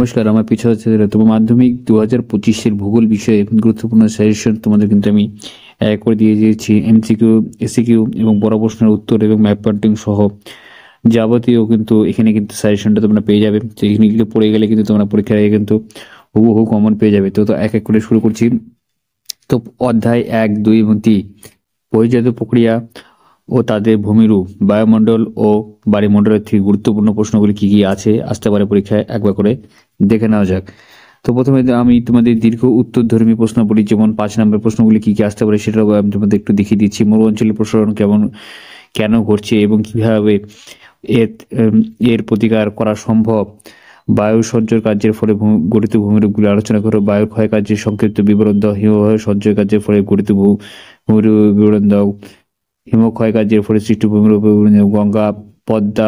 নমস্কার, আমার পিছনে হচ্ছে তোমার মাধ্যমিক 2025-এর ভূগোল বিষয়ে গুরুত্বপূর্ণ সাজেশন তোমাদের কিন্তু আমি করে দিয়ে দিয়েছি। এমসিকিউ, এসিকিউ এবং বড় প্রশ্নের উত্তর এবং ম্যাপ পয়েন্টিং সহ যাবতীয় কিন্তু এখানে কিন্তু সাজেশনটা তোমরা পেয়ে যাবে। তো এখানে কিন্তু পড়ে গেলে কিন্তু তোমরা পরীক্ষার আগে কিন্তু হুবহু কমন পেয়ে যাবে। তো এক এক করে শুরু করছি। তো অধ্যায় 1, 2 এবং 3 বহির্জাত প্রক্রিয়া ও তাদের ভূমিরূপ, বায়ুমণ্ডল ও বায়ুমণ্ডলের থেকে গুরুত্বপূর্ণ প্রশ্নগুলি কি কি আছে আসতে পারে পরীক্ষায়, একবার করে দেখে নেওয়া যাক। তো প্রথমে আমি তোমাদের দীর্ঘ উত্তরধর্মী প্রশ্ন বলি, যেমন 5 নম্বর প্রশ্নগুলি কি কি আসতে পারে সেটাও আমি তোমাদের একটু দেখিয়ে দিচ্ছি। মরু অঞ্চলের প্রসারণ কেন ঘটছে এবং কিভাবে এর এর প্রতিকার করা সম্ভব। বায়ু সঞ্চয় কার্যের ফলে গঠিত ভূমিরূপগুলি আলোচনা করো। বায়ুর ক্ষয় কার্যের সংক্ষিপ্ত বিবরণ দাও। হিমবাহ সঞ্চয় কার্যের ফলে গঠিত ভূমিরূপ বিবরণ দাও। হিমক্ষয় কার্যের ফলে সৃষ্ট ভূমিরূপ গঙ্গা, পদ্মা,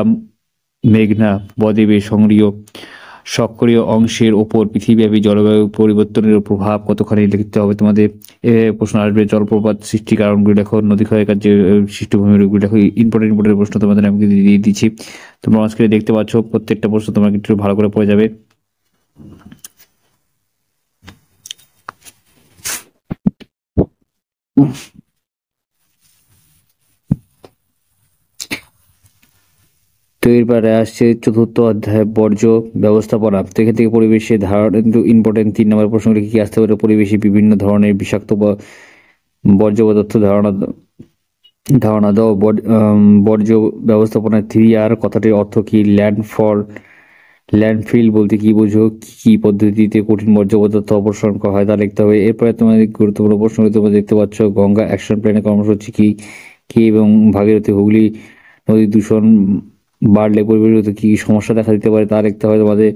মেঘনা বদ্বীপের সক্রিয় অংশের ওপর পৃথিবীব্যাপী জলবায়ু পরিবর্তনের প্রভাব কতখানি লিখতে হবে তোমাদের। প্রশ্ন আসবে জলপ্রপাত সৃষ্টি কারণগুলি লেখো। নদী ক্ষয় কার্যের সৃষ্ট ভূমিরূপগুলি লেখো। ইম্পর্টেন্ট প্রশ্ন তোমাদের আমি দিয়ে দিচ্ছি, তোমরা আজকে দেখতে পাচ্ছ। প্রত্যেকটা প্রশ্ন তোমরা একটু ভালো করে পড়ে যাবে। তো এরপরে আসছে চতুর্থ অধ্যায় বর্জ্য ব্যবস্থাপনা। তো এখান থেকে পরিবেশের ধারণা কিন্তু ইম্পর্টেন্ট 3 নম্বর প্রশ্নগুলি কি আসতে পারে। পরিবেশে বিভিন্ন ধরনের বিষাক্ত বর্জ্য পদার্থ ধারণা দাও। বর্জ্য ব্যবস্থাপনা 3R কথাটির অর্থ কি। ল্যান্ডফিল বলতে কি বোঝো। কি পদ্ধতিতে কঠিন বর্জ্য পদার্থ অপসারণ করা হয় তা লিখতে হবে। এরপরে তোমাদের গুরুত্বপূর্ণ প্রশ্নগুলি তোমরা দেখতে পাচ্ছ। গঙ্গা অ্যাকশন প্ল্যানের কর্মসূচি কি এবং ভাগীরথী হুগলি নদী দূষণ বাড়লে পরিবেশগত কি কি সমস্যা দেখা দিতে পারে তা লিখতে হবে তোমাদের।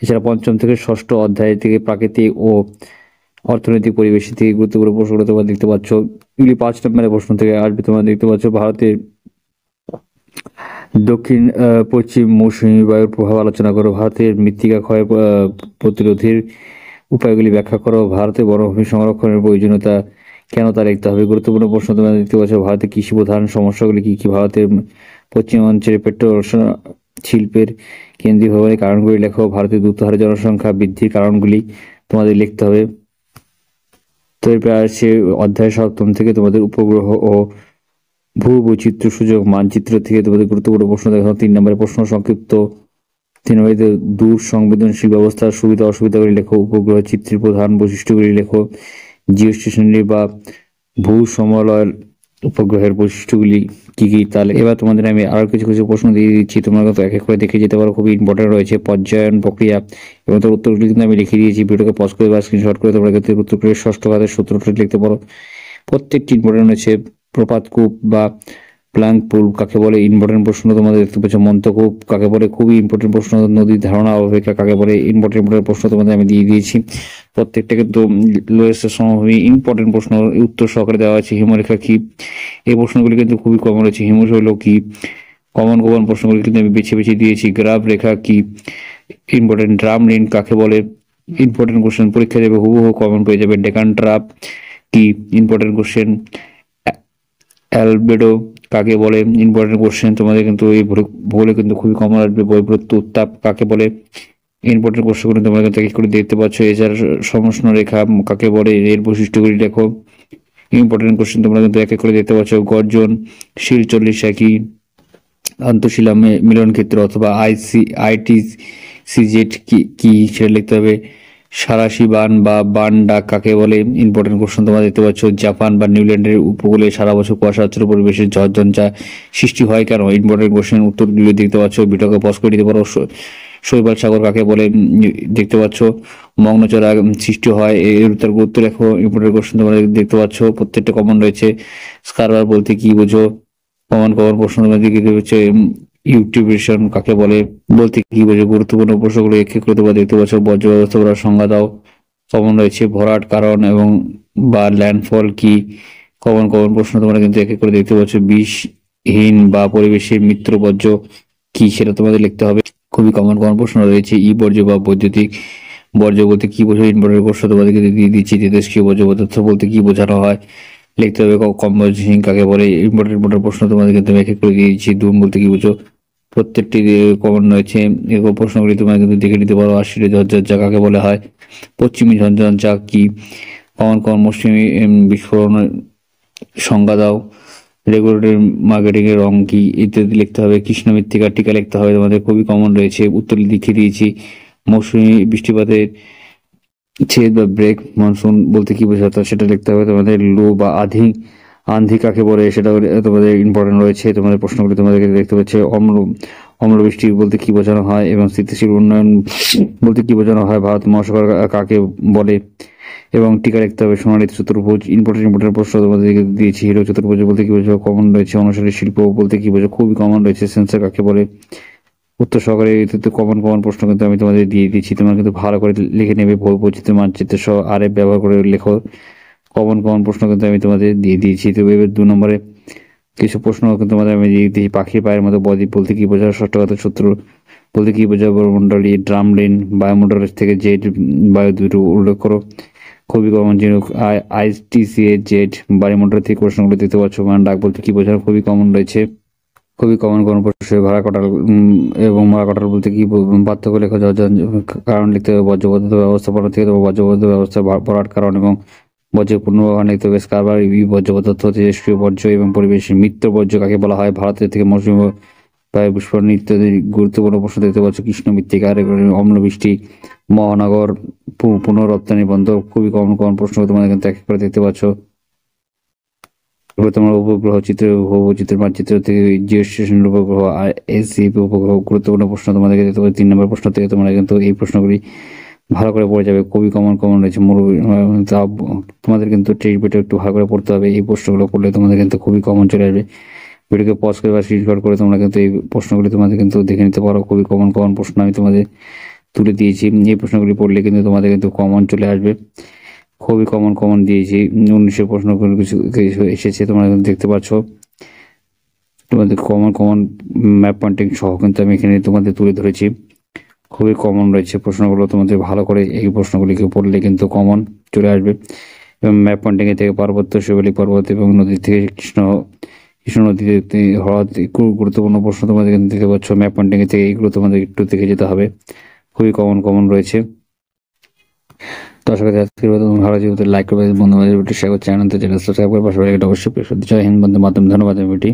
এছাড়া 5ম থেকে 6ষ্ঠ অধ্যায় থেকে প্রাকৃতিক ও অর্থনৈতিক পরিবেশ থেকে গুরুত্বপূর্ণ প্রশ্নগুলো তোমরা দেখতে পাচ্ছ। এগুলি 5 নম্বরের প্রশ্ন থেকে আসবে। তোমরা দেখতে পাচ্ছ ভারতের দক্ষিণ পশ্চিম মৌসুমী বায়ুর প্রভাব আলোচনা করো। ভারতের মৃত্তিকা ক্ষয় প্রতিরোধের উপায়গুলি ব্যাখ্যা করো। ভারতে বনভূমি সংরক্ষণের প্রয়োজনীয়তা কেন তা লিখতে হবে। গুরুত্বপূর্ণ প্রশ্ন তোমরা দেখতে পাচ্ছ। ভারতের কৃষি প্রধান সমস্যাগুলি কি কি। ভারতের পশ্চিমাঞ্চলে পেট্রোল শিল্পের কেন্দ্রীয় ভবনের কারণগুলি লেখো। ভারতের দ্রুত হারে জনসংখ্যা বৃদ্ধির কারণগুলি তোমাদের লিখতে হবে। তো এরপর আসছে অধ্যায় 7ম থেকে তোমাদের উপগ্রহ ও ভূবৈচিত্র্য সূচক মানচিত্র থেকে তোমাদের গুরুত্বপূর্ণ প্রশ্ন দেখো। 3 নম্বরের প্রশ্ন সংক্ষিপ্ত। 3 নম্বরে দূর সংবেদনশীল ব্যবস্থার সুবিধা অসুবিধাগুলি লেখো। উপগ্রহ চিত্রের প্রধান বৈশিষ্ট্যগুলি লেখো। জিও স্টেশনারি বা ভূ সমলয় উপগ্রহের বৈশিষ্ট্যগুলি কি কি তাহলে। এবার তোমাদের আমি আরো কিছু কিছু প্রশ্ন দিয়ে দিচ্ছি, তোমরা কিন্তু এক এক করে দেখে যেতে পারো। খুবই ইম্পর্টেন্ট রয়েছে পর্যায়ন প্রক্রিয়া এবং তার উত্তরগুলি কিন্তু আমি লিখে দিয়েছি। ভিডিওকে পজ করে বা স্ক্রিনশট করে তোমরা কিন্তু উত্তর করে 6ষ্ঠ ঘাতের সূত্রটি লিখতে পারো। প্রত্যেকটি ইম্পর্টেন্ট রয়েছে। প্রপাতকূপ বা প্লাঙ্ক পুল কাকে বলে, ইম্পর্টেন্ট প্রশ্ন তোমাদের দেখতে পাচ্ছ। মন্তকূপ কাকে বলে, খুবই ইম্পর্টেন্ট প্রশ্ন। নদীর ধারণা অববাহিকা কাকে বলে, ইম্পর্টেন্ট প্রশ্ন তোমাদের আমি দিয়ে দিয়েছি। প্রত্যেকটা কিন্তু লোয়েস্ট সমভূমি ইম্পর্টেন্ট প্রশ্ন উত্তর সহকারে দেওয়া আছে। হিমরেখা কি, এই প্রশ্নগুলি কিন্তু খুবই কমন রয়েছে। হিমশৈল কি, কমন প্রশ্নগুলি কিন্তু আমি বেছে বেছে দিয়েছি। গ্রাফ রেখা কি, ইম্পর্টেন্ট। ড্রাম লিন কাকে বলে, ইম্পর্টেন্ট কোশ্চেন, পরীক্ষা দেবে হুবহু কমন পেয়ে যাবে। ডেকান ট্রাপ কি, ইম্পর্টেন্ট কোশ্চেন। অ্যালবেডো কাকে বলে, ইম্পর্টেন্ট কোশ্চেন তোমাদের কিন্তু এই ভূগোলে কিন্তু খুবই কমন আসবে। বৈপরীত্য উত্তাপ কাকে বলে, ইম্পর্টেন্ট কোশ্চেনগুলো তোমরা কিন্তু এক করে দেখতে পাচ্ছ। এছাড়া সমষ্ণ রেখা কাকে বলে, এর বৈশিষ্ট্যগুলি দেখো। ইম্পর্টেন্ট কোশ্চেন তোমরা কিন্তু এক এক করে দেখতে পাচ্ছ। গর্জন শিল 40 কি, আন্তঃশিলা মিলন ক্ষেত্র অথবা আইটিসিজেড কি সেটা লিখতে হবে। সারাশি বান বা বান ডাক কাকে বলে, ইম্পর্টেন্ট কোশ্চেন তোমরা দেখতে পাচ্ছ। জাপান বা নিউজিল্যান্ডের উপকূলে সারা বছর কুয়াশাচ্ছন্ন পরিবেশের ঝড়ঝঞ্ঝা সৃষ্টি হয় কেন, ইম্পর্টেন্ট কোশ্চেন, উত্তরগুলো দেখতে পাচ্ছ। ভিডিওকে পজ করে দিতে পারো। শৈবাল সাগর কাকে বলে দেখতে পাচ্ছ। মগ্নচড়া সৃষ্টি হয়, এর উত্তর গুরুত্ব লেখো। ইম্পর্টেন্ট কোশ্চেন তোমরা দেখতে পাচ্ছ, প্রত্যেকটা কমন রয়েছে। স্কারবার বলতে কি বোঝো, কমন প্রশ্ন তোমরা দেখতে পাচ্ছ। ইউটিউবেশন কাকে বলে বলতে কি বোঝো। গুরুত্বপূর্ণ প্রশ্নগুলো এক এক করে তোমরা দেখতে পাচ্ছ। বর্জ্য ব্যবস্থাপনার সংজ্ঞা দাও, কমন রয়েছে। ভরাট কারণ এবং বা ল্যান্ডফল কি, কমন প্রশ্ন তোমরা কিন্তু এক এক করে দেখতে পাচ্ছ। বিষহীন বা পরিবেশের মিত্র বর্জ্য কি সেটা তোমাদের লিখতে হবে। খুবই কমন প্রশ্ন রয়েছে। ই বর্জ্য বা বৈদ্যুতিক বর্জ্য বলতে কি বোঝো, ইম্পর্টেন্ট প্রশ্ন তোমাদেরকে দিয়ে দিচ্ছি। তেজস্ক্রিয় বর্জ্য পদার্থ বলতে কি বোঝানো হয় লিখতে হবে। কম্পোজিশন কাকে বলে, ইম্পর্টেন্ট প্রশ্ন তোমাদেরকে এক এক করে দিয়ে দিচ্ছি। ধূম বলতে কি বোঝো, প্রত্যেকটি কমন রয়েছে। এরকম প্রশ্নগুলি তোমরা কিন্তু দেখে নিতে পারো। আশিটি ঝঞ্ঝা কাকে বলা হয়, পশ্চিমী ঝঞ্ঝা কি, কমন কমন মৌসুমী বিস্ফোরণ সংজ্ঞা দাও, রেগুলেটরি মার্কেটিং এর রং কি ইত্যাদি লিখতে হবে। কৃষ্ণ মৃত্তিকার টিকা লিখতে হবে, তোমাদের খুবই কমন রয়েছে। উত্তর লিখে দিয়েছি। মৌসুমী বৃষ্টিপাতের ছেদ বা ব্রেক মনসুন বলতে কি বোঝাতো সেটা লিখতে হবে তোমাদের। লো বা আন্ধি কাকে বলে সেটা তোমাদের ইম্পর্টেন্ট রয়েছে। তোমাদের প্রশ্নগুলি তোমাদেরকে দেখতে পাচ্ছে। অম্ল বৃষ্টি বলতে কি বোঝানো হয় এবং স্থিতিশীল উন্নয়ন বলতে কি বোঝানো হয়, ভারত মহাসাগর কাকে বলে, এবং টিকা লিখতে হবে। সোনালী চতুর্ভুজ ইম্পর্টেন্ট প্রশ্ন তোমাদেরকে দিয়েছি। হিরো চতুর্ভুজ বলতে কি বোঝায়, কমন রয়েছে। অনুসারী শিল্প বলতে কি বোঝায়, খুবই কমন রয়েছে। সেন্সর কাকে বলে, উত্তর সহকারে কমন কমন প্রশ্ন কিন্তু আমি তোমাদের দিয়ে দিচ্ছি। তোমরা কিন্তু ভালো করে লিখে নেবে। ভূ বৈচিত্র্য মানচিত্র সহ আরএফ ব্যবহার করে লেখো। কমন কমন প্রশ্ন কিন্তু আমি তোমাদের দিয়ে দিয়েছি। তো এবার 2 নম্বরে কিছু প্রশ্ন কিন্তু তোমাদের আমি দিয়ে দিয়েছি। পাখির পায়ের মতো বদ্বীপ বলতে কি বোঝায়, ষষ্ঠগত সূত্র বলতে কি বোঝায়, বায়ুমণ্ডলী ড্রামলিন বায়ুমণ্ডলের থেকে জেড বায়ু দুটো উল্লেখ করো। খুবই কমন জিনিস। আইটিসিএ জেড বায়ুমণ্ডল থেকে প্রশ্নগুলো দিতে পারছো। মানে ডাক বলতে কি বোঝায়, খুবই কমন রয়েছে। খুবই কমন কোন প্রশ্ন। ভাড়া কাটাল এবং মারা কাটাল বলতে কি পার্থক্য লেখা যাওয়ার কারণ লিখতে হবে। বর্জ্য ব্যবস্থাপনা থেকে বর্জ্য ব্যবস্থা ভরাট কারণ এবং বর্জ্যের পুনর্ব্যবহার লিখতে হবে। স্কারবার বর্জ্য পদার্থ, তেজস্ক্রিয় বর্জ্য এবং পরিবেশের মিত্র বর্জ্য কাকে বলা হয়, ভারতের থেকে মৌসুমী বায়ু বিস্ফোরণ ইত্যাদি গুরুত্বপূর্ণ প্রশ্ন দেখতে পাচ্ছ। কৃষ্ণ মৃত্তিকার অম্ল বৃষ্টি, মহানগর পুনঃরপ্তানি বন্ধ। খুবই কমন কমন প্রশ্ন তোমাদের কিন্তু এক করে দেখতে পাচ্ছ। তোমার উপগ্রহ চিত্র, ভূবৈচিত্র্যের মানচিত্র থেকে জিও স্টেশন উপগ্রহ আর এসসিপি উপগ্রহ গুরুত্বপূর্ণ প্রশ্ন তোমাদেরকে দিতে পারে। 3 নম্বর প্রশ্ন থেকে তোমরা কিন্তু এই প্রশ্নগুলি ভালো করে পড়ে যাবে। খুবই কমন কমন রয়েছে। তোমাদের কিন্তু টেস্ট বইটা একটু ভালো করে পড়তে হবে। এই প্রশ্নগুলো পড়লে তোমাদের কিন্তু খুবই কমন চলে আসবে। ভিডিওকে পজ করে বা স্ক্রিনশট করে তোমরা কিন্তু এই প্রশ্নগুলি তোমাদের কিন্তু দেখে নিতে পারো। খুবই কমন কমন প্রশ্ন আমি তোমাদের তুলে দিয়েছি। এই প্রশ্নগুলি পড়লে কিন্তু তোমাদের কিন্তু কমন চলে আসবে। খুবই কমন কমন দিয়েছি। 1900 প্রশ্ন কিছু এসেছে, তোমরা দেখতে পাচ্ছ। তোমাদের কমন কমন ম্যাপ পয়েন্টিং সহ কিন্তু আমি এখানে তোমাদের তুলে ধরেছি। খুবই কমন রয়েছে প্রশ্নগুলো। তোমাদের ভালো করে এই প্রশ্নগুলিকে পড়লে কিন্তু কমন চলে আসবে। এবং ম্যাপ পয়েন্টিং থেকে পার্বত্য, শিবালিক পর্বত এবং নদী থেকে কৃষ্ণ নদীতে হ্রদ গুরুত্বপূর্ণ প্রশ্ন তোমাদের কিন্তু দেখতে পাচ্ছ। ম্যাপ পয়েন্টিং থেকে এইগুলো তোমাদের একটু দেখে যেতে হবে। খুবই কমন কমন রয়েছে। তো আশা করি আজকের ভালো জীবিত লাইক করবে, বন্ধু বান্ধব ভিডিও শেয়ার করে চ্যানেল সাবস্ক্রাইব করে পাশাপাশি অবশ্যই জয় হিন্দ, বন্দে মাতরম। ধন্যবাদ ভিডিওটি।